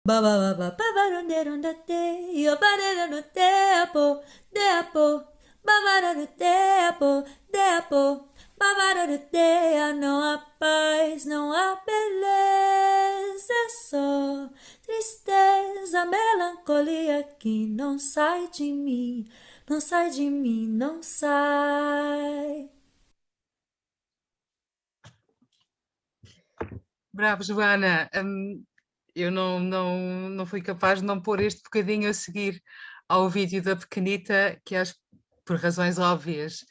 Ba ba ba ba ba ba ronde ronda te, yo ba de no de apo, ba ba no de apo, ba ba no te, não há paz, não há beleza, é só tristeza, melancolia que não sai de mim, não sai de mim, não sai. Bravo, Joana. Eu não fui capaz de não pôr este bocadinho a seguir ao vídeo da pequenita, que acho que por razões óbvias.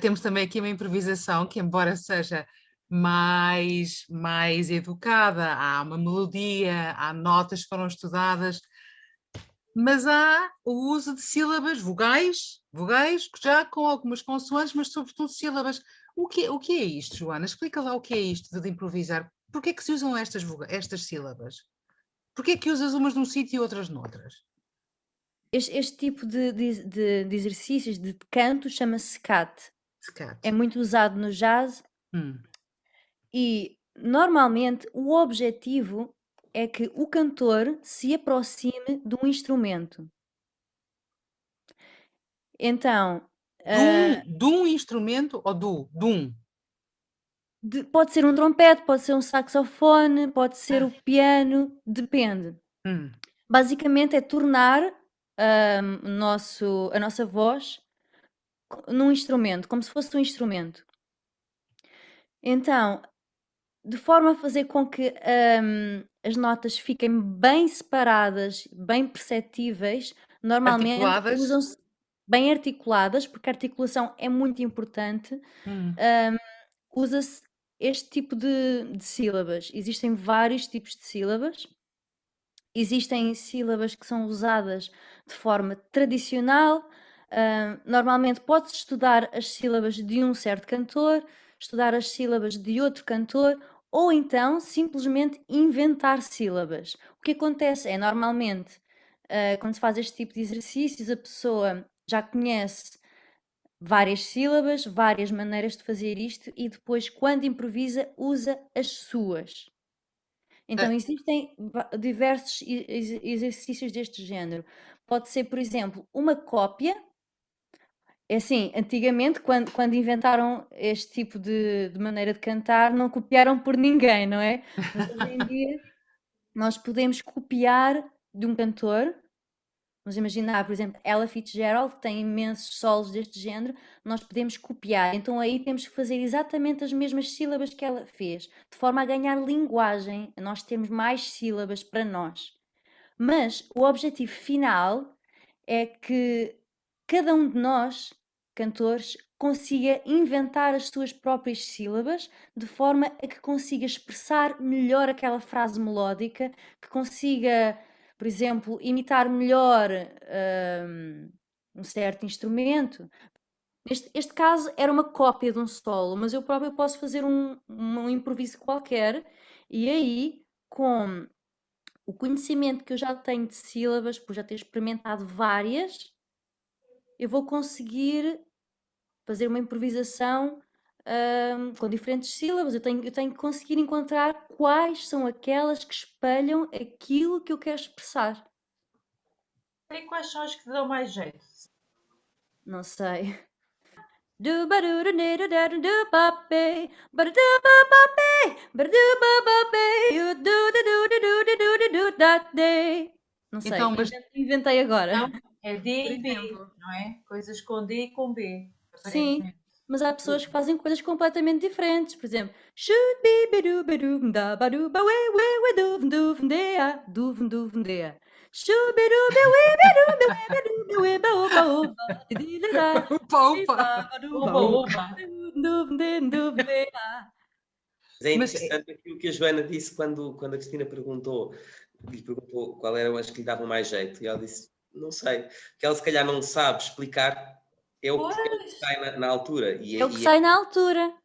Temos também aqui uma improvisação que, embora seja mais educada, há uma melodia, há notas que foram estudadas, mas há o uso de sílabas, vogais, já com algumas consoantes, mas sobretudo sílabas. O que é isto, Joana? Explica lá o que é isto de improvisar. Porquê é que se usam estas sílabas? Porquê é que usas umas num sítio e outras noutras? Este tipo de exercícios de canto chama-se cat. Scat. É muito usado no jazz Hum. e normalmente o objetivo é que o cantor se aproxime de um instrumento. Então, De um instrumento ou de um? pode ser um trompete, pode ser um saxofone, pode ser o piano, depende. Hum. Basicamente é tornar a nossa voz num instrumento, como se fosse um instrumento. Então, de forma a fazer com que as notas fiquem bem separadas, bem perceptíveis, normalmente Articuladas? usam-se bem articuladas, porque a articulação é muito importante, Hum. usa-se este tipo de sílabas. Existem vários tipos de sílabas. Existem sílabas que são usadas de forma tradicional. Normalmente pode-se estudar as sílabas de um certo cantor, estudar as sílabas de outro cantor, ou então simplesmente inventar sílabas. O que acontece é, normalmente, quando se faz este tipo de exercícios, a pessoa já conhece várias sílabas, várias maneiras de fazer isto e depois, quando improvisa, usa as suas. Então, Ah, existem diversos exercícios deste género. Pode ser, por exemplo, uma cópia. É assim, antigamente, quando inventaram este tipo de maneira de cantar, não copiaram por ninguém, não é? Mas hoje em dia, nós podemos copiar de um cantor. Vamos imaginar, por exemplo, Ella Fitzgerald, que tem imensos solos deste género, nós podemos copiar. Então aí temos que fazer exatamente as mesmas sílabas que ela fez, de forma a ganhar linguagem, a nós termos mais sílabas para nós. Mas o objetivo final é que cada um de nós, cantores, consiga inventar as suas próprias sílabas de forma a que consiga expressar melhor aquela frase melódica, que consiga, por exemplo, imitar melhor um certo instrumento. Este caso era uma cópia de um solo, mas eu próprio posso fazer um improviso qualquer e aí, com o conhecimento que eu já tenho de sílabas, por já ter experimentado várias, eu vou conseguir fazer uma improvisação com diferentes sílabas. Eu tenho que conseguir encontrar quais são aquelas que espelham aquilo que eu quero expressar. E quais são as que te dão mais jeito? Não sei. Do ba do do do do do do ba be ba do ba ba be ba do ba ba be you do do do do do do do do that day. Não sei, então, mas inventei agora. Não, é D Por e B, exemplo. não é? Coisas com D e com B, Sim, aparentemente. mas há pessoas que fazem coisas completamente diferentes. Por exemplo, should be be do da ba do ba we do dea do dea. Should be do be we ba o ba o ba di di da da upa, di upa. ba ba do ba Oba, o ba oba. do dea. Mas é Mas interessante aquilo que a Joana disse quando a Cristina lhe perguntou qual eram as que lhe davam mais jeito. E ela disse, não sei, que ela se calhar não sabe explicar, é o que Pois, sai na altura. É o que sai na altura.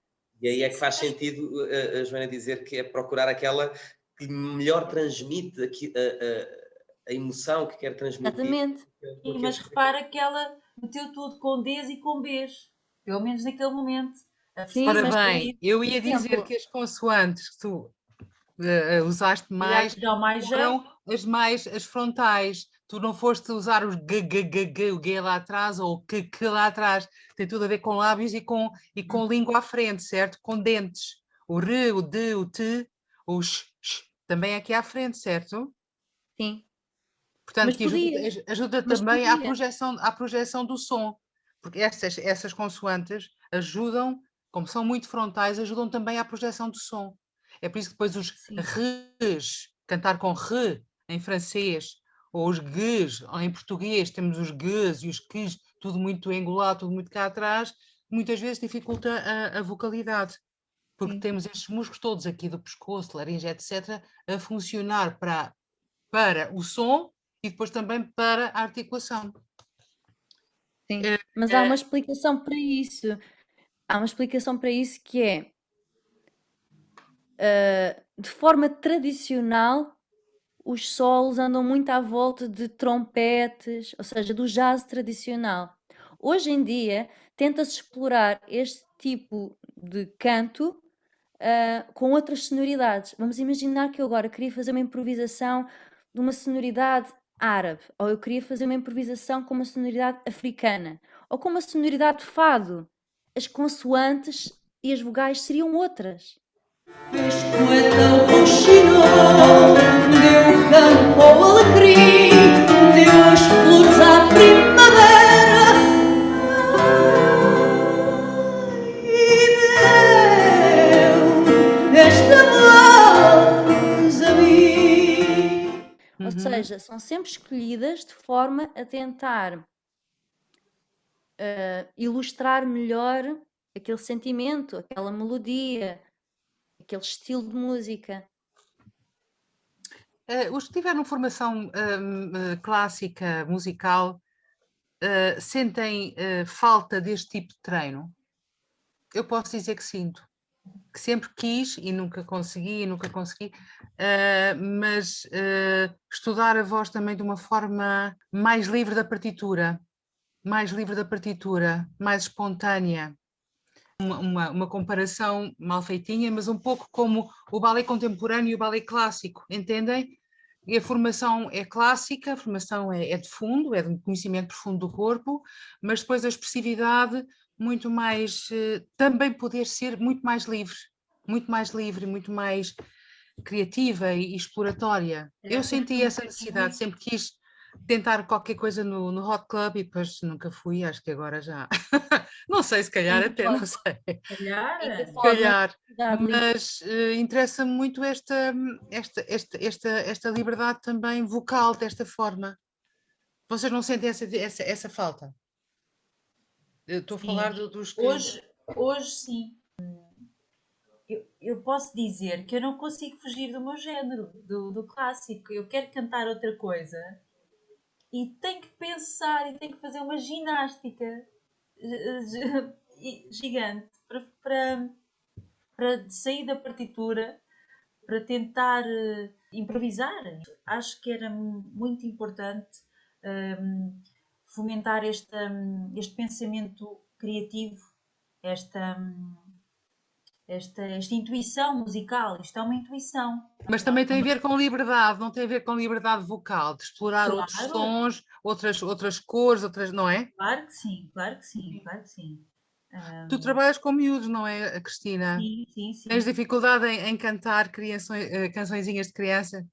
E aí é que faz sentido a Joana dizer que é procurar aquela que melhor transmite a emoção que quer transmitir. Exatamente. Com sim, aquele mas repara que ela meteu tudo com Ds e com Bs, pelo menos naquele momento. A Sim, ora perceber mas, bem, eu por ia dizer exemplo, que as consoantes que tu usaste E mais, acho que dá mais foram jeito. as frontais. Tu não foste usar os o G lá atrás ou o que lá atrás. Tem tudo a ver com lábios e com língua à frente, certo? Com dentes. O R, o D, o T, o sh, também aqui à frente, certo? Sim, Portanto, mas que ajuda, podia, ajuda mas também podia. à projeção do som. Porque essas consoantes ajudam, como são muito frontais, ajudam também à projeção do som. É por isso que depois os Sim, res, cantar com re em francês, ou os gs em português, temos os gs e os quis, tudo muito engolado, tudo muito cá atrás, muitas vezes dificulta a vocalidade, porque sim, temos estes músculos todos aqui do pescoço, laringe, etc., a funcionar para o som e depois também para a articulação. sim. Eh, Mas há uma eh, explicação para isso. Há uma explicação para isso que é, de forma tradicional, os solos andam muito à volta de trompetes, ou seja, do jazz tradicional. Hoje em dia, tenta-se explorar este tipo de canto, com outras sonoridades. Vamos imaginar que eu agora queria fazer uma improvisação de uma sonoridade árabe, ou eu queria fazer uma improvisação com uma sonoridade africana, ou com uma sonoridade de fado. As consoantes e as vogais seriam outras. Escueta roxinou, deu campo ao alecrim, deu as flores à primavera e deu esta voz a mim. Ou seja, são sempre escolhidas de forma a tentar ilustrar melhor aquele sentimento, aquela melodia, aquele estilo de música. Os que tiveram formação clássica, musical, sentem falta deste tipo de treino? Eu posso dizer que sinto. Que sempre quis e nunca consegui, mas estudar a voz também de uma forma mais livre da partitura, mais espontânea. Uma comparação mal feitinha, mas um pouco como o balé contemporâneo e o balé clássico, entendem? E a formação é clássica, a formação é de fundo, é de um conhecimento profundo do corpo, mas depois a expressividade muito mais, também poder ser muito mais livre, muito mais criativa e exploratória. Eu senti essa necessidade, sempre quis tentar qualquer coisa no Hot Club e depois nunca fui, acho que agora já. Não sei, se calhar Ainda até, pode, não sei, Calhar, ainda se pode na calhar, universidade mas interessa-me muito esta liberdade também vocal desta forma. Vocês não sentem essa falta? Eu estou a falar sim. dos que. Hoje sim. Eu posso dizer que eu não consigo fugir do meu género, do clássico. Eu quero cantar outra coisa e tenho que pensar e tenho que fazer uma ginástica gigante para sair da partitura, para tentar improvisar. Acho que era muito importante fomentar este pensamento criativo, esta, esta intuição musical. Isto é uma intuição. Mas também tem a ver com liberdade, não tem a ver com liberdade vocal, de explorar outros Claro, sons, outras cores, não é? claro que sim, claro que sim, claro que sim. Tu trabalhas com miúdos, não é, Cristina? Sim, sim, Tens sim. dificuldade em cantar cançõezinhas de criança?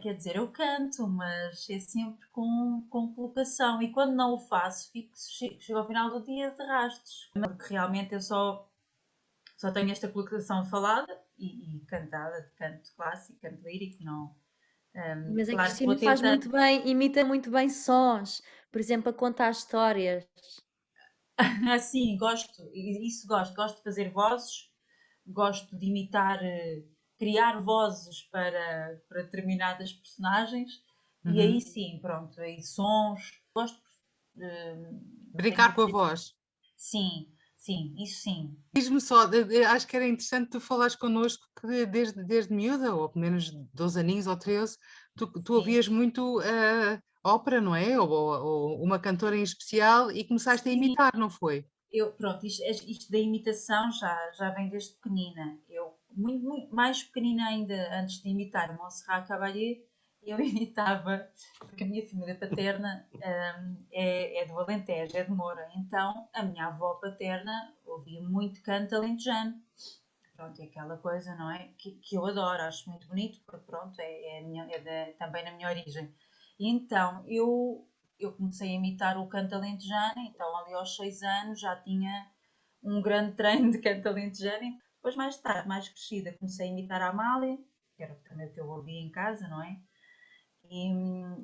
Quer dizer, eu canto, mas é sempre com colocação. E quando não o faço, chego ao final do dia de rastos. Porque realmente eu só tenho esta colocação falada e cantada, canto clássico, canto lírico, não. Mas a Claro que Cristina vou faz tentando. muito bem, imita muito bem sons, por exemplo, a contar histórias. Sim, isso gosto de fazer vozes, gosto de imitar, criar vozes para determinadas personagens, e aí sim, pronto, aí sons, gosto, eh, Brincar tenho com a voz. sim, sim, isso sim. Diz-me só, acho que era interessante tu falares connosco que desde miúda, ou pelo menos 12 aninhos ou 13, tu Sim, ouvias muito ópera, não é? Ou uma cantora em especial e começaste a sim. imitar, não foi? Pronto, isto da imitação já vem desde pequenina. Eu muito mais pequenina ainda, antes de imitar Montserrat Caballé, eu imitava, porque a minha família paterna é do Alentejo, é de Moura, então a minha avó paterna ouvia muito canto alentejano. Pronto, é aquela coisa, não é? Que eu adoro, acho muito bonito, porque pronto, também na minha origem. E então eu comecei a imitar o canto alentejano, então ali aos 6 anos já tinha um grande treino de canto alentejano. Depois mais tarde, mais crescida, comecei a imitar a Amália, que era também o que eu ouvia em casa, não é? E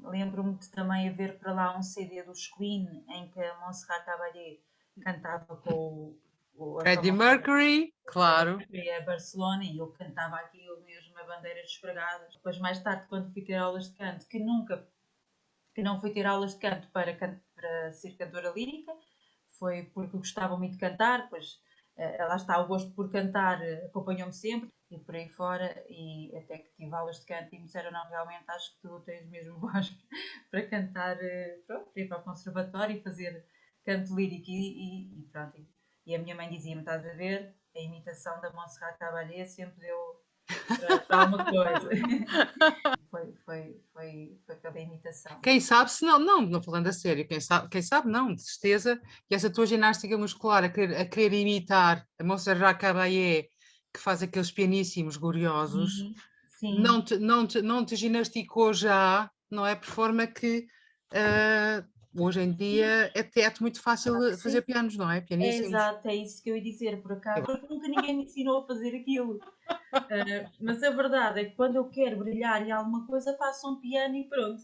lembro-me de também haver para lá um CD dos Queen em que a Montserrat Caballé cantava com a Freddie famosa Mercury, claro. a Barcelona, e eu cantava aquilo mesmo a bandeiras despregadas. Depois mais tarde, quando fui ter aulas de canto, que não fui ter aulas de canto para ser cantora lírica, foi porque gostava muito de cantar, pois lá está, o gosto por cantar acompanhou-me sempre e por aí fora, e até que tive aulas de canto e me disseram, não, realmente acho que tu tens mesmo voz para cantar, pronto, para ir para o conservatório e fazer canto lírico e pronto. E a minha mãe dizia-me, estás a ver, a imitação da Montserrat Caballé sempre deu para alguma coisa. Foi aquela imitação. Quem sabe, se não falando a sério, quem sabe não, de certeza, que essa tua ginástica muscular a querer imitar a Montserrat Caballé, que faz aqueles pianíssimos gloriosos, Sim. não te ginasticou já, não é? Por forma que hoje em dia é teto muito fácil fazer pianos, não é? É Pianíssimos. exato, é isso que eu ia dizer, por acaso, porque nunca ninguém me ensinou a fazer aquilo. Mas a verdade é que quando eu quero brilhar em alguma coisa, faço um piano e pronto.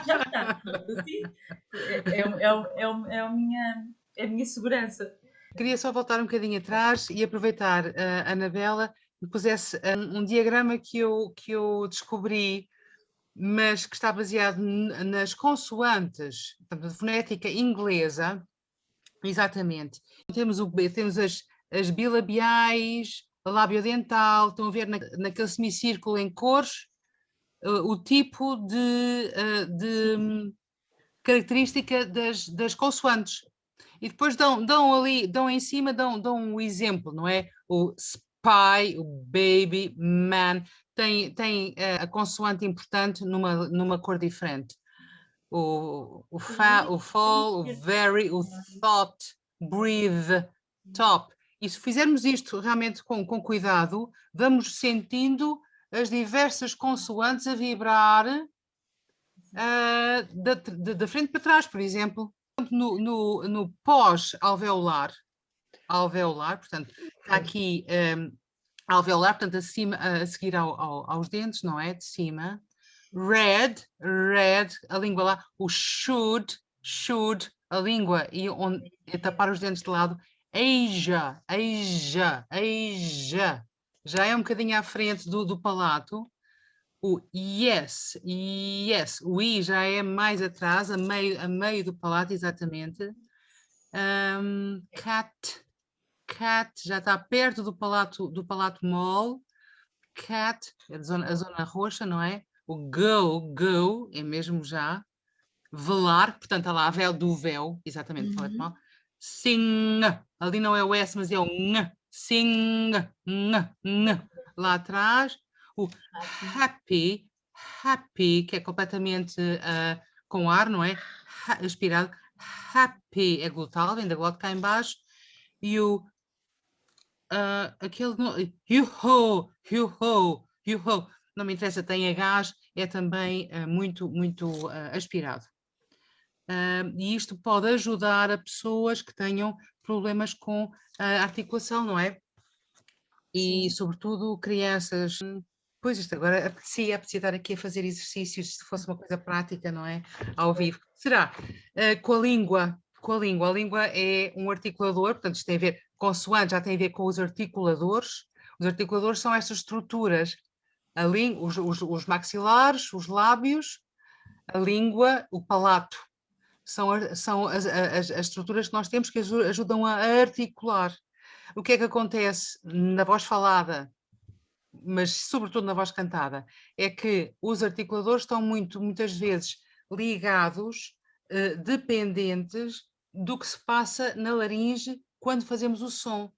Já está, pronto, assim é a minha segurança. Queria só voltar um bocadinho atrás e aproveitar a Anabela que pusesse um diagrama que eu descobri, mas que está baseado nas consoantes, portanto, de fonética inglesa, exatamente. Temos as bilabiais, a labiodental, estão a ver naquele semicírculo em cores, o tipo de característica das consoantes. E depois dão em cima, dão um exemplo, não é? O spy, o baby, man, tem a consoante importante numa cor diferente. O fall, o very, o thought, breathe, top. E se fizermos isto realmente com cuidado, vamos sentindo as diversas consoantes a vibrar da frente para trás, por exemplo. No pós-alveolar, portanto, está aqui alveolar, portanto, a seguir aos dentes, não é? De cima. Red, a língua lá. O should, a língua e tapar os dentes de lado. Asia. Já é um bocadinho à frente do palato. O yes, o I já é mais atrás, a meio do palato, exatamente. Cat já está perto do palato mole. Cat, a zona roxa, não é? O go, é mesmo já. Velar, portanto, está lá a véu do véu, exatamente, falei mal. Sing, ali não é o S, mas é o ng. Sing, ng. Lá atrás, o happy, que é completamente com ar, não é? Aspirado. Happy é glutal, vem da glota cá em baixo. E o aquele you-ho, não me interessa, tem H's, é também muito aspirado. E isto pode ajudar a pessoas que tenham problemas com a articulação, não é? e sobretudo crianças. Pois isto agora apetecia estar aqui a fazer exercícios, se fosse uma coisa prática, não é? Ao vivo. Será? Com a língua. Com a língua. A língua é um articulador, portanto, isto tem a ver, consoante já tem a ver com os articuladores. Os articuladores são estas estruturas, os maxilares, os lábios, a língua, o palato. São as estruturas que nós temos que ajudam a articular. O que é que acontece na voz falada, mas sobretudo na voz cantada, é que os articuladores estão muitas vezes ligados, dependentes do que se passa na laringe quando fazemos o som.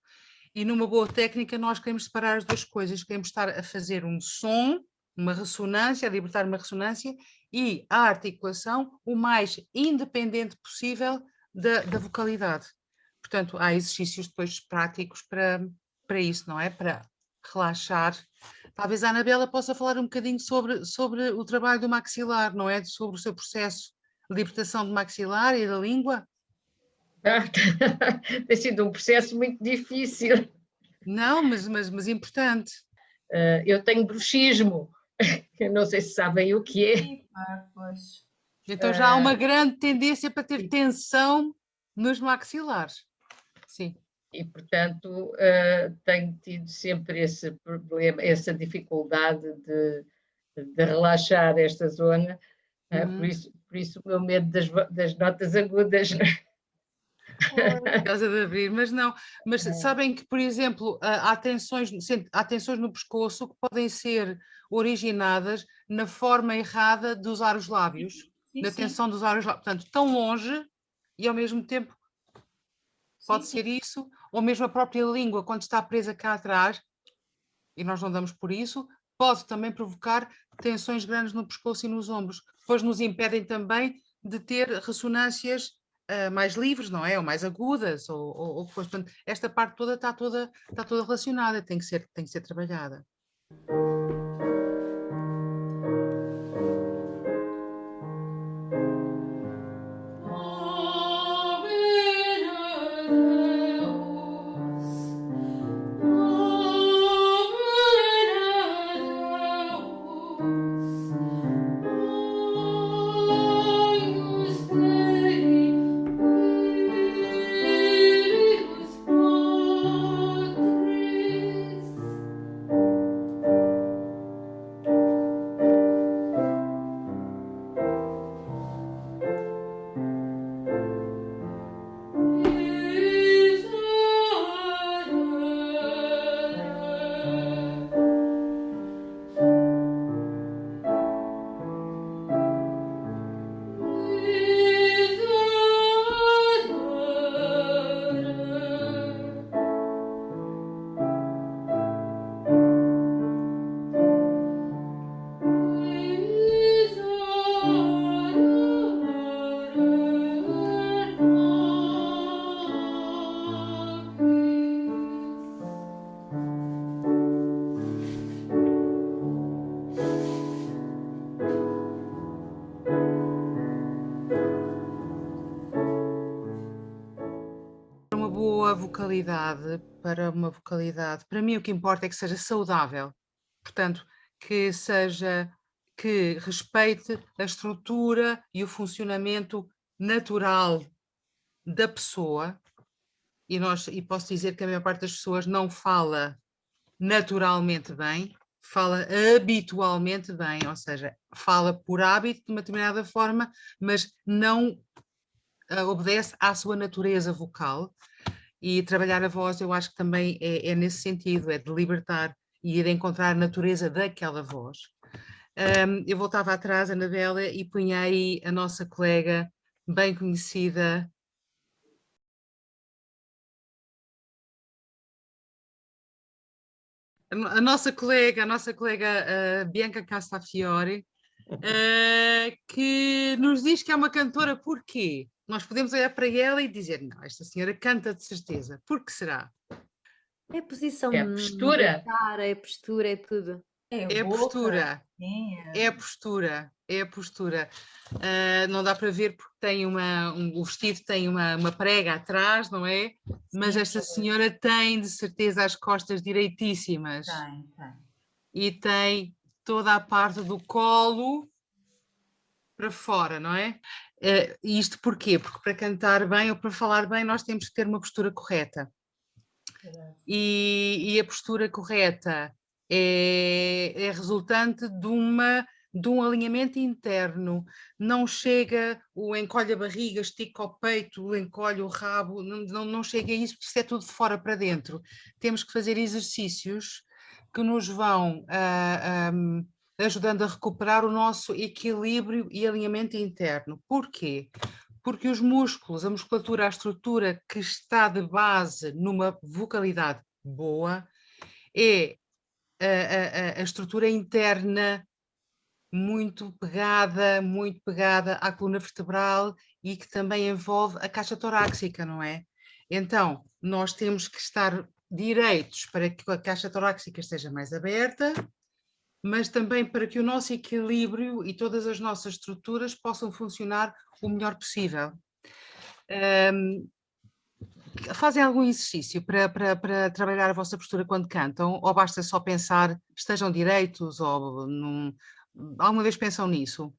E numa boa técnica nós queremos separar as duas coisas, queremos estar a fazer um som, uma ressonância, a libertar uma ressonância, e a articulação o mais independente possível da vocalidade. Portanto, há exercícios depois práticos para isso, não é? Para relaxar. Talvez a Anabela possa falar um bocadinho sobre o trabalho do maxilar, não é? Sobre o seu processo de libertação do maxilar e da língua. Tem sido um processo muito difícil. Não, mas importante. Eu tenho bruxismo, eu não sei se sabem o que é. Pois. Então já há uma grande tendência para ter tensão nos maxilares. Sim. E, portanto, tenho tido sempre esse problema, essa dificuldade de relaxar esta zona. Por isso o meu medo das notas agudas. Por causa de abrir, mas não. Mas sabem que, por exemplo, há tensões no pescoço que podem ser originadas na forma errada de usar os lábios, na tensão de usar os lábios. Portanto, tão longe e ao mesmo tempo pode ser isso, ou mesmo a própria língua, quando está presa cá atrás, e nós não damos por isso, pode também provocar tensões grandes no pescoço e nos ombros. Depois nos impedem também de ter ressonâncias mais livres, não é? Ou mais agudas, ou portanto, esta parte toda está toda relacionada, tem que ser trabalhada. Para uma vocalidade, para mim o que importa é que seja saudável, portanto, que respeite a estrutura e o funcionamento natural da pessoa, e posso dizer que a maior parte das pessoas não fala naturalmente bem, fala habitualmente bem, ou seja, fala por hábito de uma determinada forma, mas não obedece à sua natureza vocal. E trabalhar a voz, eu acho que também é nesse sentido, é de libertar e ir encontrar a natureza daquela voz. Eu voltava atrás, Anabela, e punha aí a nossa colega bem conhecida, a nossa colega Bianca Castafiore, que nos diz que é uma cantora. Porquê? Nós podemos olhar para ela e dizer, não, esta senhora canta de certeza. Por que será? É a posição É a postura. da cara, é a postura, é tudo. É a postura. É a postura. é a postura. Não dá para ver porque tem o vestido tem uma prega atrás, não é? Mas Sim, esta pois. senhora tem de certeza as costas direitíssimas Tem. e tem toda a parte do colo para fora, não é? Isto porquê? Porque para cantar bem ou para falar bem nós temos que ter uma postura correta. Verdade. E a postura correta é resultante de um alinhamento interno. Não chega o encolhe a barriga, estica o peito, encolhe o rabo, não chega a isso, porque isso é tudo de fora para dentro. Temos que fazer exercícios que nos vão ajudando a recuperar o nosso equilíbrio e alinhamento interno. Porquê? Porque os músculos, a musculatura, a estrutura que está de base numa vocalidade boa é a estrutura interna muito pegada à coluna vertebral e que também envolve a caixa torácica, não é? Então, nós temos que estar direitos para que a caixa torácica esteja mais aberta, mas também para que o nosso equilíbrio e todas as nossas estruturas possam funcionar o melhor possível. Fazem algum exercício para trabalhar a vossa postura quando cantam? Ou basta só pensar, estejam direitos? Alguma vez pensam nisso?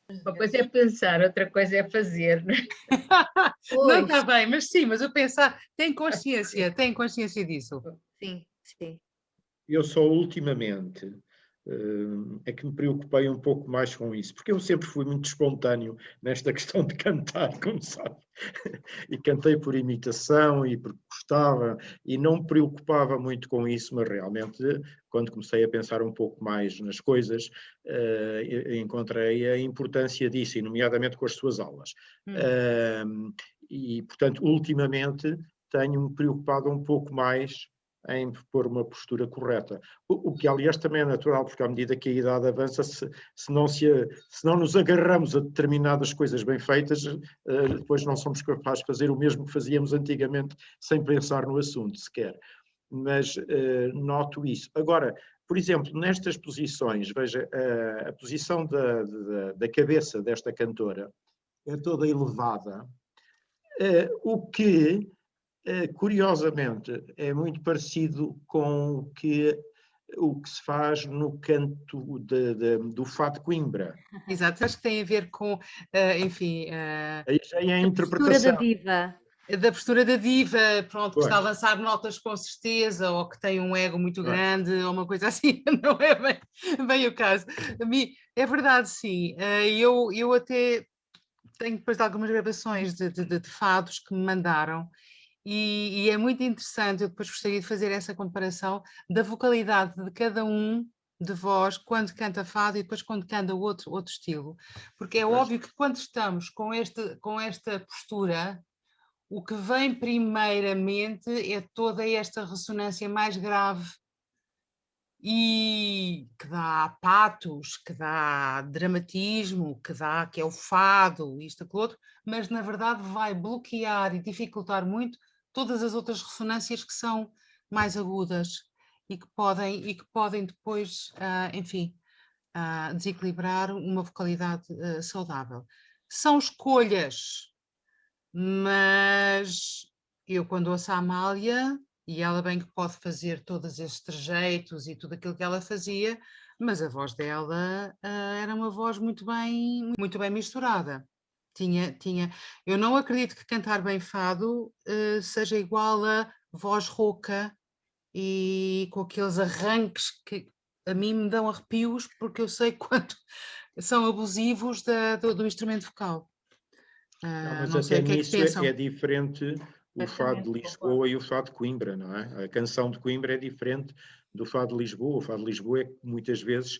Uma coisa é pensar, outra coisa é fazer. Não é? Não Pois, está bem, mas sim, mas eu pensar, tem consciência disso. sim, sim. Eu só ultimamente é que me preocupei um pouco mais com isso, porque eu sempre fui muito espontâneo nesta questão de cantar, como sabe, e cantei por imitação e porque gostava, e não me preocupava muito com isso, mas realmente, quando comecei a pensar um pouco mais nas coisas, encontrei a importância disso, e nomeadamente com as suas aulas. E, portanto, ultimamente tenho-me preocupado um pouco mais em pôr uma postura correta. O que, aliás, também é natural, porque à medida que a idade avança, se não nos agarramos a determinadas coisas bem feitas, depois não somos capazes de fazer o mesmo que fazíamos antigamente, sem pensar no assunto sequer. Mas noto isso. Agora, por exemplo, nestas posições, veja, a posição da cabeça desta cantora é toda elevada, o que curiosamente, é muito parecido com o que se faz no canto do Fado de Coimbra. Exato, acho que tem a ver com, enfim, Aí já é a Postura da interpretação. diva. da postura da diva, pronto, que Pois. está a lançar notas com certeza, ou que tem um ego muito Pois. grande, ou uma coisa assim, não é bem o caso. É verdade, sim. Eu até tenho depois de algumas gravações de fados que me mandaram, e é muito interessante, eu depois gostaria de fazer essa comparação da vocalidade de cada um de vós quando canta fado e depois quando canta outro estilo. Porque é Pois. óbvio que quando estamos com esta postura, o que vem primeiramente é toda esta ressonância mais grave e que dá patos, que dá dramatismo, que é o fado, isto, aquilo outro, mas na verdade vai bloquear e dificultar muito todas as outras ressonâncias que são mais agudas e que podem depois, enfim, desequilibrar uma vocalidade saudável. São escolhas, mas eu quando ouço a Amália, e ela bem que pode fazer todos esses trejeitos e tudo aquilo que ela fazia, mas a voz dela era uma voz muito bem misturada. Eu não acredito que cantar bem fado seja igual a voz rouca e com aqueles arranques que a mim me dão arrepios, porque eu sei quanto são abusivos do instrumento vocal. Mas não sei até o que é que nisso pensam. é diferente o Fado de Exatamente, Lisboa e o Fado de Coimbra, não é? A canção de Coimbra é diferente do Fado de Lisboa. O Fado de Lisboa é que muitas vezes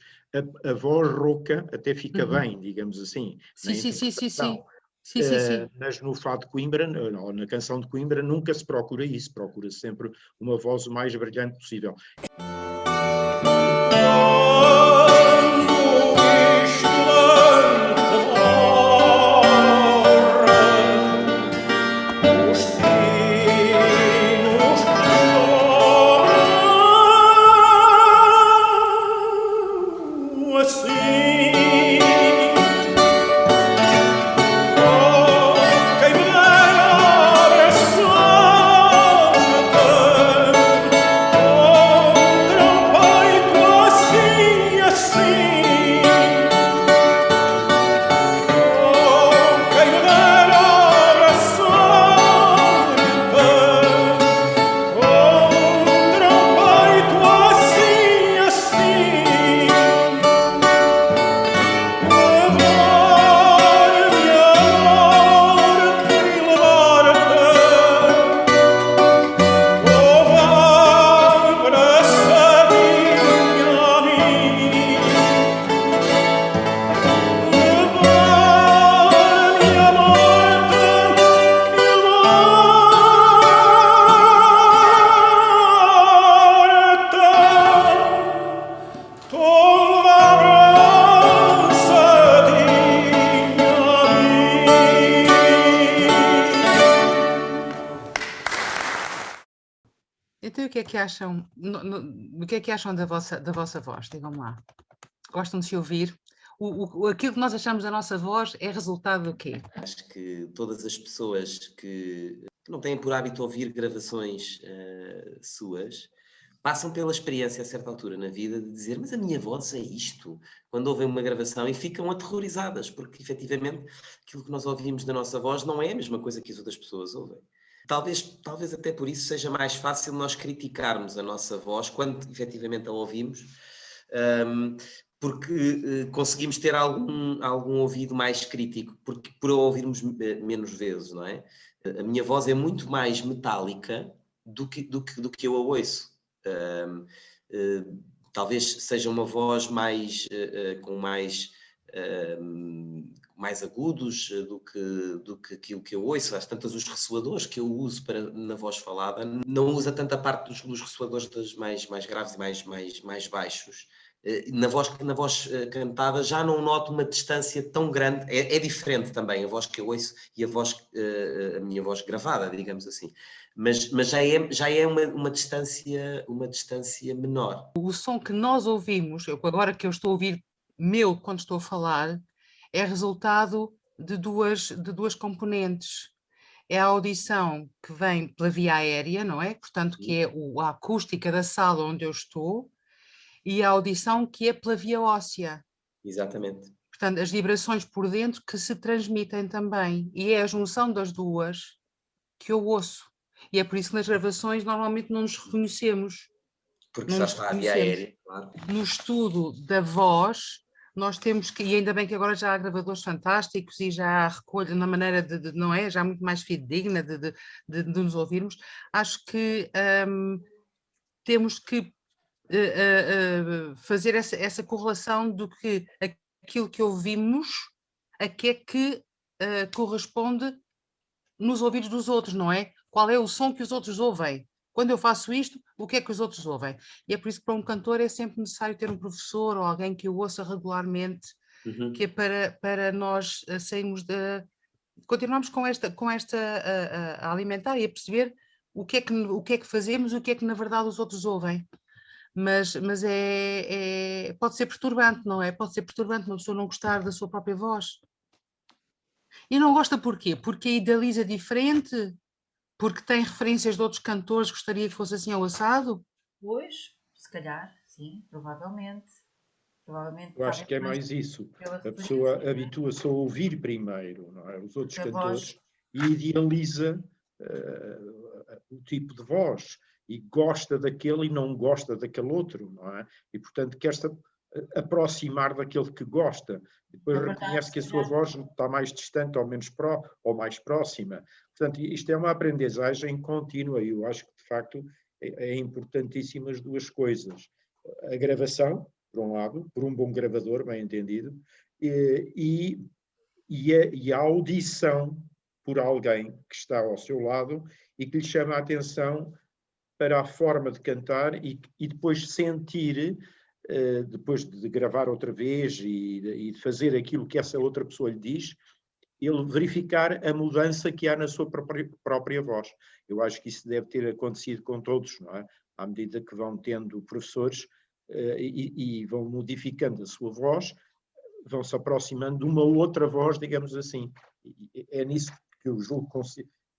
a voz rouca até fica bem, digamos assim, na interpretação. Sim. Mas no Fado de Coimbra, ou na canção de Coimbra, nunca se procura isso, procura sempre uma voz o mais brilhante possível. Assim Então, o que é que acham, o que é que acham da vossa voz? Digam-me lá. Gostam de se ouvir? Aquilo que nós achamos da nossa voz é resultado do quê? Acho que todas as pessoas que não têm por hábito ouvir gravações suas, passam pela experiência a certa altura na vida de dizer, mas a minha voz é isto, quando ouvem uma gravação e ficam aterrorizadas, porque efetivamente aquilo que nós ouvimos da nossa voz não é a mesma coisa que as outras pessoas ouvem. Talvez até por isso seja mais fácil nós criticarmos a nossa voz quando efetivamente a ouvimos, porque conseguimos ter algum ouvido mais crítico, por a ouvirmos menos vezes, não é? A minha voz é muito mais metálica do que eu a ouço. Talvez seja uma voz mais com mais agudos do que aquilo que eu ouço. Às tantas, os ressoadores que eu uso na voz falada não usa tanta parte dos ressoadores mais graves e mais baixos. Na voz cantada já não noto uma distância tão grande. É diferente também a voz que eu ouço e a minha voz gravada, digamos assim. Mas já é uma distância menor. O som que nós ouvimos, agora que eu estou a ouvir quando estou a falar, é resultado de duas componentes. É a audição que vem pela via aérea, não é? Portanto, que é a acústica da sala onde eu estou, e a audição que é pela via óssea. Exatamente. Portanto, as vibrações por dentro que se transmitem também. E é a junção das duas que eu ouço. E é por isso que nas gravações normalmente não nos reconhecemos. Porque já está a via aérea, claro. No estudo da voz, nós temos que, e ainda bem que agora já há gravadores fantásticos e já há recolha na maneira não é? Já muito mais fidedigna de nos ouvirmos. Acho que temos que fazer essa correlação do que aquilo que ouvimos a que é que corresponde nos ouvidos dos outros, não é? Qual é o som que os outros ouvem? Quando eu faço isto, o que é que os outros ouvem? E é por isso que para um cantor é sempre necessário ter um professor ou alguém que o ouça regularmente, que é para nós sairmos continuarmos com esta a alimentar e a perceber o que é que fazemos, o que é que na verdade os outros ouvem. Mas pode ser perturbante, não é? Pode ser perturbante uma pessoa não gostar da sua própria voz. E não gosta porquê? Porque a idealiza diferente? Porque tem referências de outros cantores, gostaria que fosse assim ao assado? Pois, se calhar, sim, provavelmente. Eu acho que é mais isso. A pessoa habitua-se a ouvir primeiro, não é? Os outros cantores e idealiza o tipo de voz e gosta daquele e não gosta daquele outro, não é? E, portanto, quer-se aproximar daquele que gosta. Depois reconhece que a sua voz está mais distante ou ou mais próxima. Portanto, isto é uma aprendizagem contínua e eu acho que, de facto, é importantíssima as duas coisas. A gravação, por um lado, por um bom gravador, bem entendido, e a audição por alguém que está ao seu lado e que lhe chama a atenção para a forma de cantar e depois sentir, depois de gravar outra vez e de fazer aquilo que essa outra pessoa lhe diz, ele verificar a mudança que há na sua própria voz. Eu acho que isso deve ter acontecido com todos, não é? À medida que vão tendo professores e vão modificando a sua voz, vão se aproximando de uma outra voz, digamos assim. É nisso que eu julgo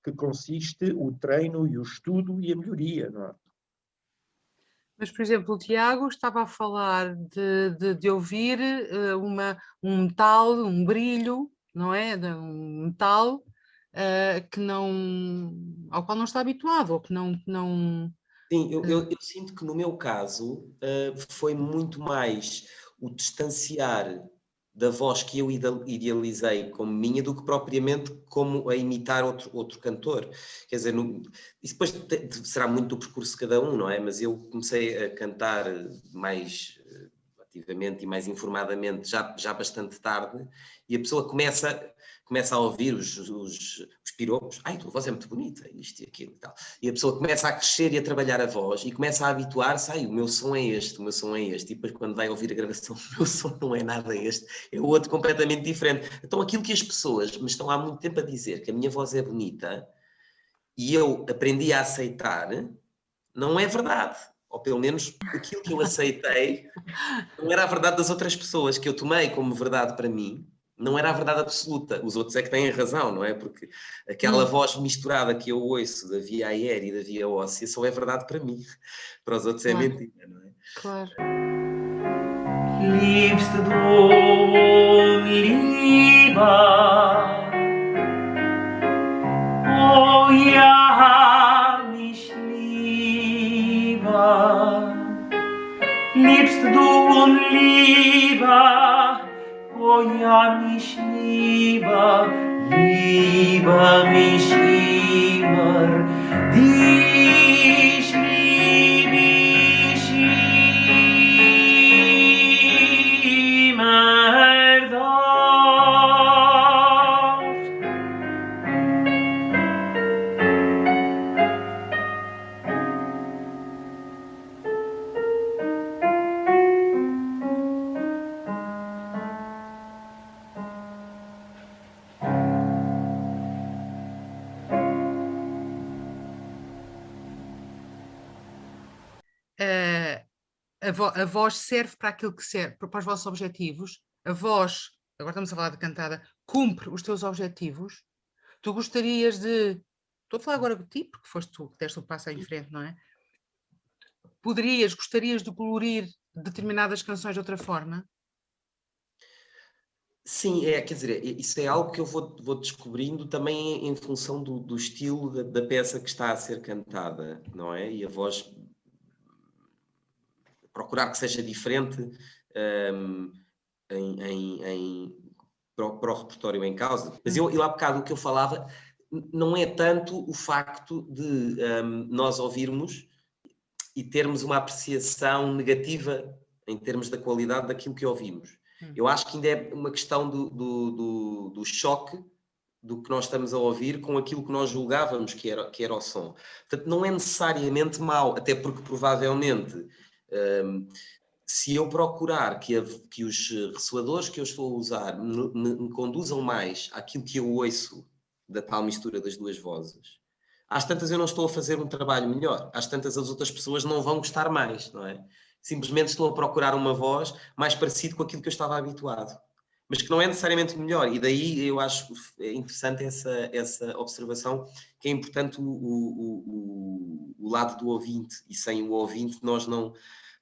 que consiste o treino e o estudo e a melhoria, não é? Mas, por exemplo, o Tiago estava a falar de ouvir um metal, um brilho, não é? Um metal ao qual não está habituado, ou que não... Sim, eu sinto que no meu caso foi muito mais o distanciar da voz que eu idealizei como minha do que propriamente como a imitar outro cantor. Quer dizer, isso depois será muito do percurso de cada um, não é? Mas eu comecei a cantar mais ativamente e mais informadamente já bastante tarde e a pessoa começa a ouvir os piropos. Ai, a tua voz é muito bonita, isto e aquilo e tal. E a pessoa começa a crescer e a trabalhar a voz e começa a habituar-se. Ai, o meu som é este, o meu som é este. E depois quando vai ouvir a gravação, o meu som não é nada este, é outro completamente diferente. Então aquilo que as pessoas me estão há muito tempo a dizer, que a minha voz é bonita, e eu aprendi a aceitar, não é verdade. Ou pelo menos aquilo que eu aceitei não era a verdade das outras pessoas, que eu tomei como verdade para mim, não era a verdade absoluta. Os outros é que têm razão, não é? Porque aquela voz misturada que eu ouço da via aérea e da via óssea só é verdade para mim. Para os outros é Claro. mentira, não é? Claro. Liebste du lieber, oh ja, mich lieber, liebst du lieber, oh ja, mich lieber, lieber mich immer, dich lieb ich immer dort. A voz serve para aquilo que serve, para os vossos objetivos. A voz, agora estamos a falar de cantada, cumpre os teus objetivos. Tu gostarias de... Estou a falar agora de ti, porque foste tu que deste o passo em frente, não é? Gostarias de colorir determinadas canções de outra forma? Sim, quer dizer, isso é algo que eu vou descobrindo também em função do estilo da peça que está a ser cantada, não é? E a voz procurar que seja diferente para o repertório em causa. Mas eu há bocado o que eu falava não é tanto o facto de nós ouvirmos e termos uma apreciação negativa em termos da qualidade daquilo que ouvimos. Eu acho que ainda é uma questão do choque do que nós estamos a ouvir com aquilo que nós julgávamos que era o som. Portanto, não é necessariamente mau, até porque provavelmente se eu procurar que os ressoadores que eu estou a usar me conduzam mais àquilo que eu ouço da tal mistura das duas vozes, às tantas eu não estou a fazer um trabalho melhor, às tantas as outras pessoas não vão gostar mais, não é? Simplesmente estou a procurar uma voz mais parecida com aquilo que eu estava habituado, mas que não é necessariamente melhor, e daí eu acho interessante essa observação, que é importante o lado do ouvinte, e sem o ouvinte nós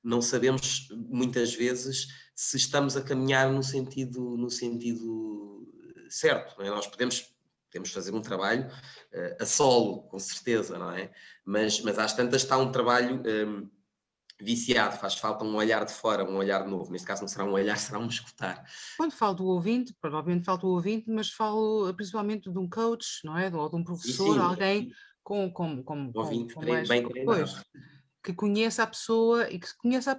não sabemos muitas vezes se estamos a caminhar no sentido certo, não é? Nós podemos fazer um trabalho a solo, com certeza, não é? Mas às tantas está um trabalho viciado, faz falta um olhar de fora, um olhar novo. Neste caso não será um olhar, será um escutar. Quando falo do ouvinte, provavelmente falo do ouvinte, mas falo principalmente de um coach, não é? Ou de um professor, sim, alguém com ouvinte és, bem treinado. que conheça a pessoa e que conheça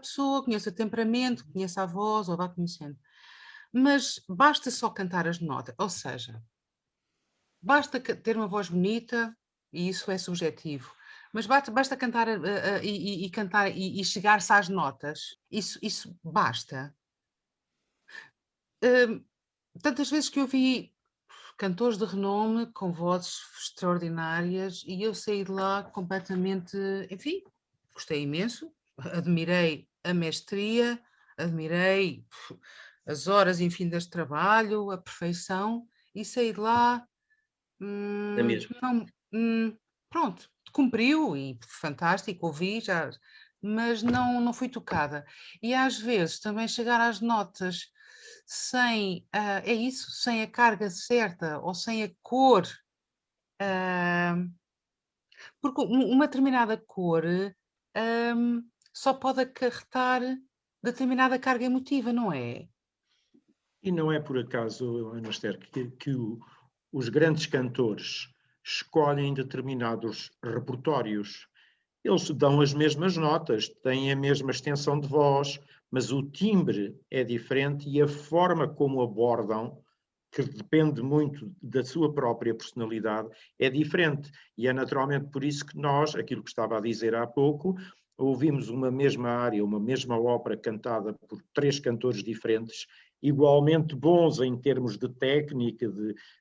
o temperamento, conheça a voz, ou vá conhecendo. Mas basta só cantar as notas, ou seja, basta ter uma voz bonita, e isso é subjetivo, mas basta cantar e cantar e chegar-se às notas, isso basta. Tantas vezes que eu vi cantores de renome com vozes extraordinárias e eu saí de lá completamente, enfim, gostei imenso, admirei a mestria, admirei as horas infinitas de trabalho, a perfeição, e saí de lá, É mesmo. pronto, cumpriu e fantástico, ouvi já, mas não fui tocada. E às vezes também chegar às notas sem, sem a carga certa ou sem a cor, porque uma determinada cor só pode acarretar determinada carga emotiva, não é? E não é por acaso, Ana Esther, que os grandes cantores escolhem determinados repertórios. Eles dão as mesmas notas, têm a mesma extensão de voz, mas o timbre é diferente e a forma como abordam, que depende muito da sua própria personalidade, é diferente. E é naturalmente por isso que nós, aquilo que estava a dizer há pouco, ouvimos uma mesma área, uma mesma ópera cantada por 3 cantores diferentes, igualmente bons em termos de técnica,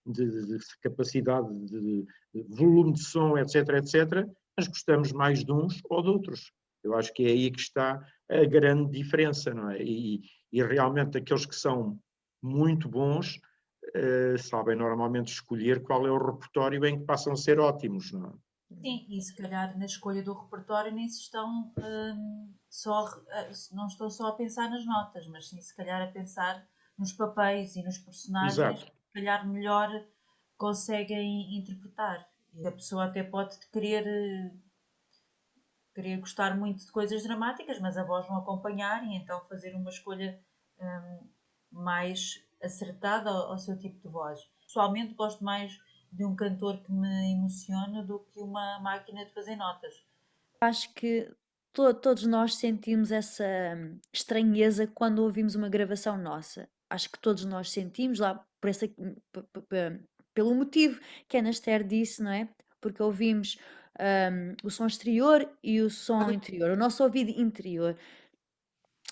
de capacidade de volume de som, etc., etc., mas gostamos mais de uns ou de outros. Eu acho que é aí que está a grande diferença, não é? E realmente aqueles que são muito bons sabem normalmente escolher qual é o repertório em que passam a ser ótimos, não é? Sim, e se calhar na escolha do repertório nem se estão não estão só a pensar nas notas, mas sim se calhar a pensar nos papéis e nos personagens Exato. que se calhar melhor conseguem interpretar. E a pessoa até pode querer gostar muito de coisas dramáticas, mas a voz não acompanhar e então fazer uma escolha mais acertada ao seu tipo de voz. Pessoalmente gosto mais de um cantor que me emociona do que uma máquina de fazer notas. Acho que todos nós sentimos essa estranheza quando ouvimos uma gravação nossa. Acho que todos nós sentimos lá pelo motivo que a Ana Esther disse, não é? Porque ouvimos o som exterior e o som interior, o nosso ouvido interior.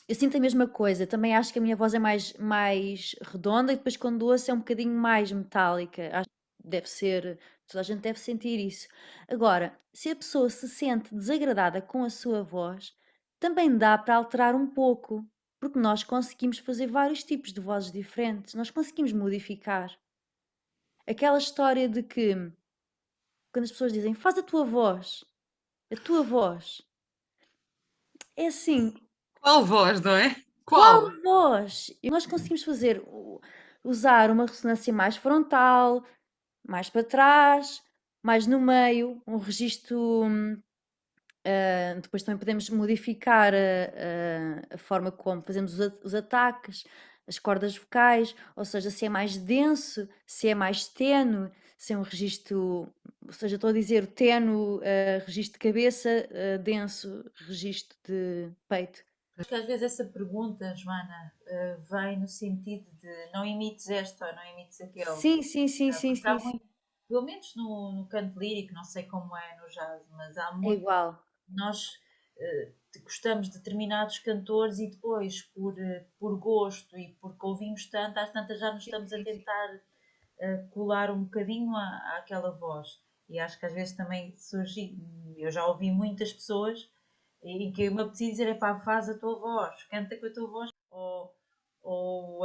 Eu sinto a mesma coisa, também acho que a minha voz é mais redonda e depois quando ouço é um bocadinho mais metálica. Acho que deve ser, toda a gente deve sentir isso. Agora, se a pessoa se sente desagradada com a sua voz, também dá para alterar um pouco, porque nós conseguimos fazer vários tipos de vozes diferentes, nós conseguimos modificar. Aquela história de que, quando as pessoas dizem, faz a tua voz, é assim, Qual voz, não é? qual Qual? voz? E nós conseguimos usar uma ressonância mais frontal, mais para trás, mais no meio, um registro. Depois também podemos modificar a forma como fazemos os ataques, as cordas vocais, ou seja, se é mais denso, se é mais ténue, se é um registro, ou seja, estou a dizer ténue, registro de cabeça, denso, registro de peito. Acho que às vezes essa pergunta, Joana, vem no sentido de não imites esta ou não imites aquele. Sim, sim, sim, sim, Porque há sim, sim. muito, pelo menos no canto lírico, não sei como é no jazz, mas há É muito. igual. Nós gostamos de determinados cantores e depois, por gosto e porque ouvimos tanto, às tantas já nos estamos a tentar colar um bocadinho àquela voz. E acho que às vezes também surge, eu já ouvi muitas pessoas em que eu me apetecia dizer, epá, faz a tua voz, canta com a tua voz, ou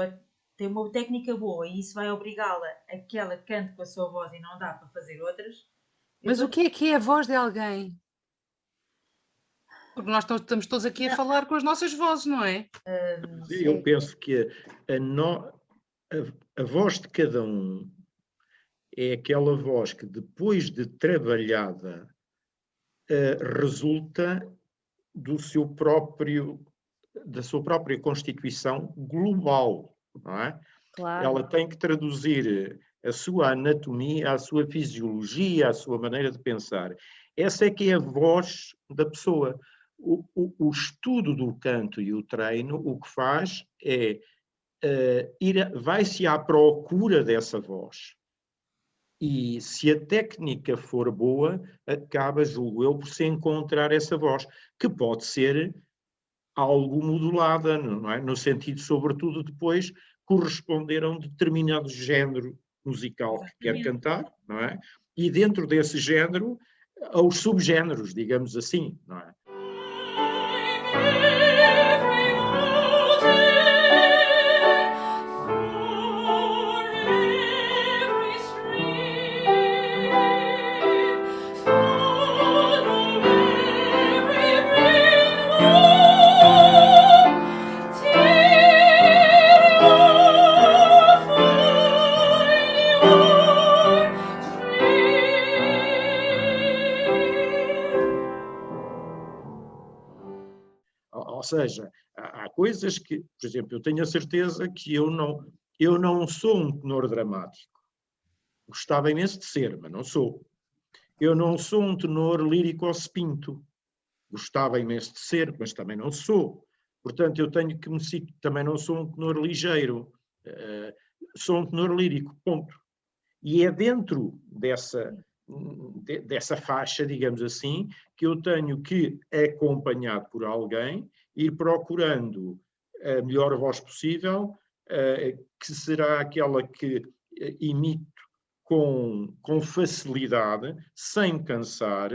tem uma técnica boa e isso vai obrigá-la a que ela cante com a sua voz e não dá para fazer outras. Mas o que é a voz de alguém? Porque nós estamos todos aqui a falar com as nossas vozes, não é? Eu penso que a voz de cada um é aquela voz que depois de trabalhada resulta da sua própria constituição global, não é? Claro. Ela tem que traduzir a sua anatomia, a sua fisiologia, a sua maneira de pensar. Essa é que é a voz da pessoa. O estudo do canto e o treino, o que faz é vai-se à procura dessa voz. E se a técnica for boa, acaba, julgo eu, por se encontrar essa voz, que pode ser algo modulada, não é? No sentido, sobretudo, depois corresponder a um determinado género musical que quer cantar, não é? E dentro desse género, aos subgéneros, digamos assim, não é? Ou seja, há coisas que, por exemplo, eu tenho a certeza que eu não sou um tenor dramático. Gostava imenso de ser, mas não sou. Eu não sou um tenor lírico ou spinto. Gostava imenso de ser, mas também não sou. Portanto, eu tenho que também não sou um tenor ligeiro. Sou um tenor lírico, ponto. E é dentro dessa faixa, digamos assim, que eu tenho que, acompanhado por alguém, ir procurando a melhor voz possível, que será aquela que imito com facilidade, sem cansar,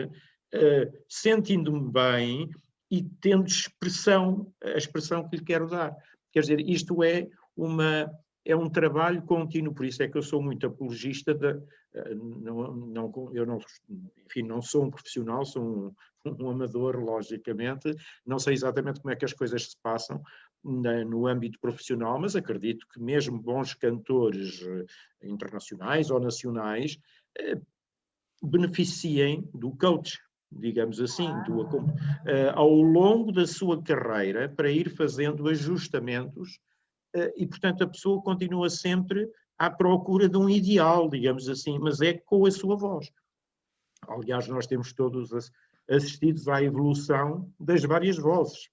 sentindo-me bem e tendo a expressão que lhe quero dar. Quer dizer, isto é um trabalho contínuo, por isso é que eu sou muito apologista eu não sou um profissional, sou um amador, logicamente, não sei exatamente como é que as coisas se passam no âmbito profissional, mas acredito que mesmo bons cantores internacionais ou nacionais beneficiem do coach, digamos assim, ao longo da sua carreira, para ir fazendo ajustamentos, e, portanto, a pessoa continua sempre à procura de um ideal, digamos assim, mas é com a sua voz. Aliás, nós temos todos assistidos à evolução das várias vozes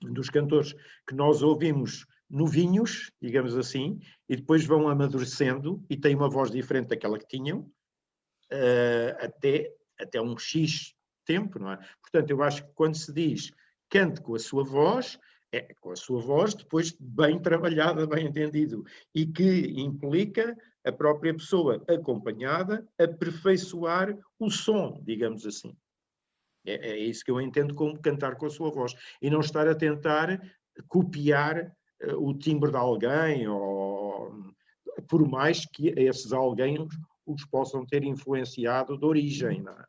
dos cantores que nós ouvimos novinhos, digamos assim, e depois vão amadurecendo e têm uma voz diferente daquela que tinham, até um X tempo, não é? Portanto, eu acho que quando se diz cante com a sua voz, é com a sua voz depois bem trabalhada, bem entendido, e que implica a própria pessoa acompanhada aperfeiçoar o som, digamos assim. É isso que eu entendo como cantar com a sua voz. E não estar a tentar copiar o timbre de alguém, por mais que esses alguém os possam ter influenciado de origem, não é?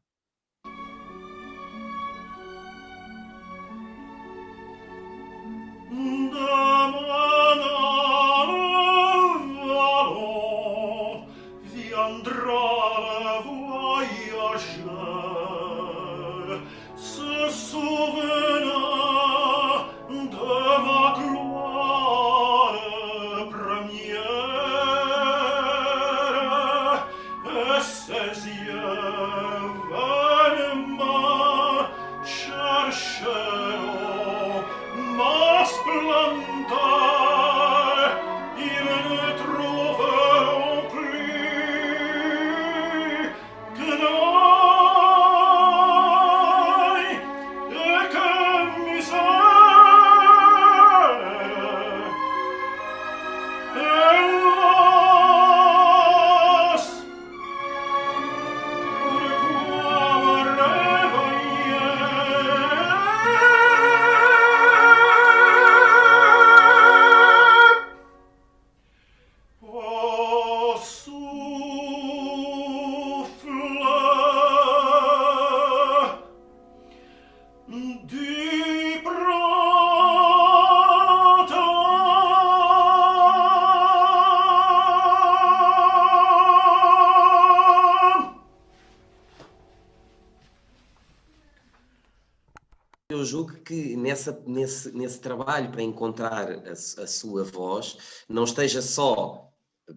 Eu julgo que nesse trabalho para encontrar a sua voz, não esteja só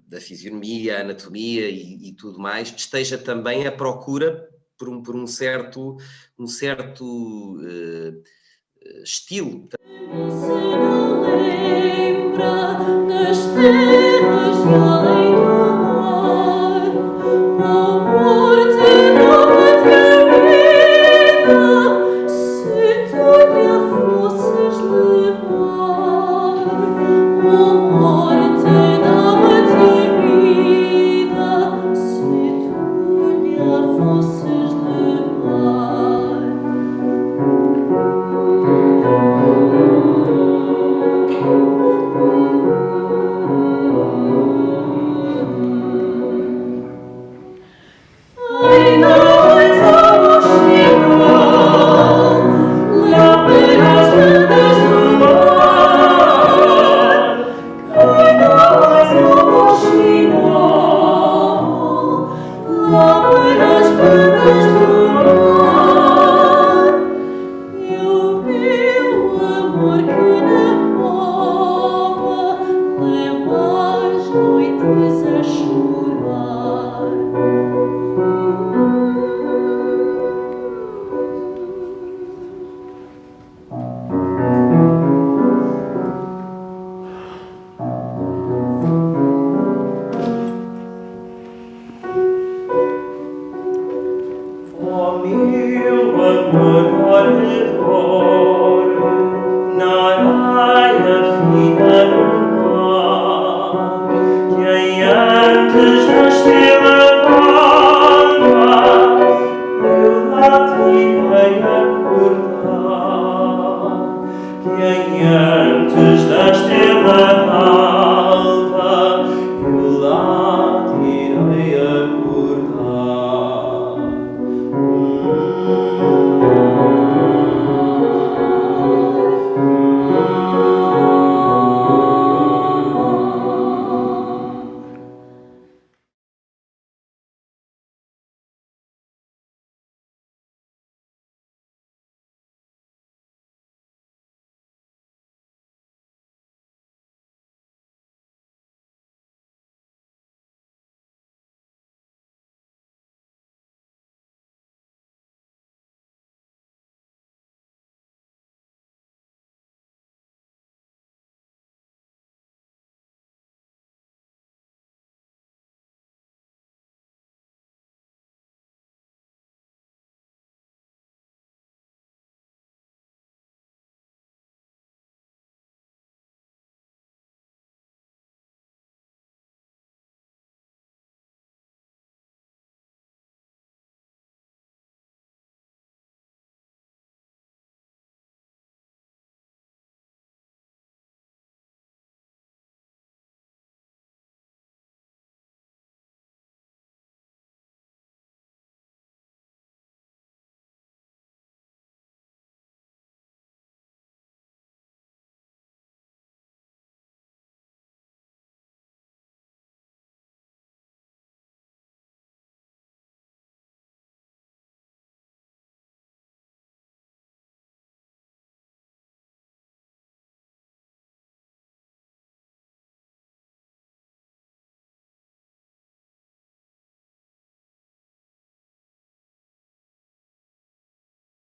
da fisionomia, anatomia e tudo mais, esteja também à procura por um certo estilo. Se não lembra das terras além do mar, a morte não me termina, se tu me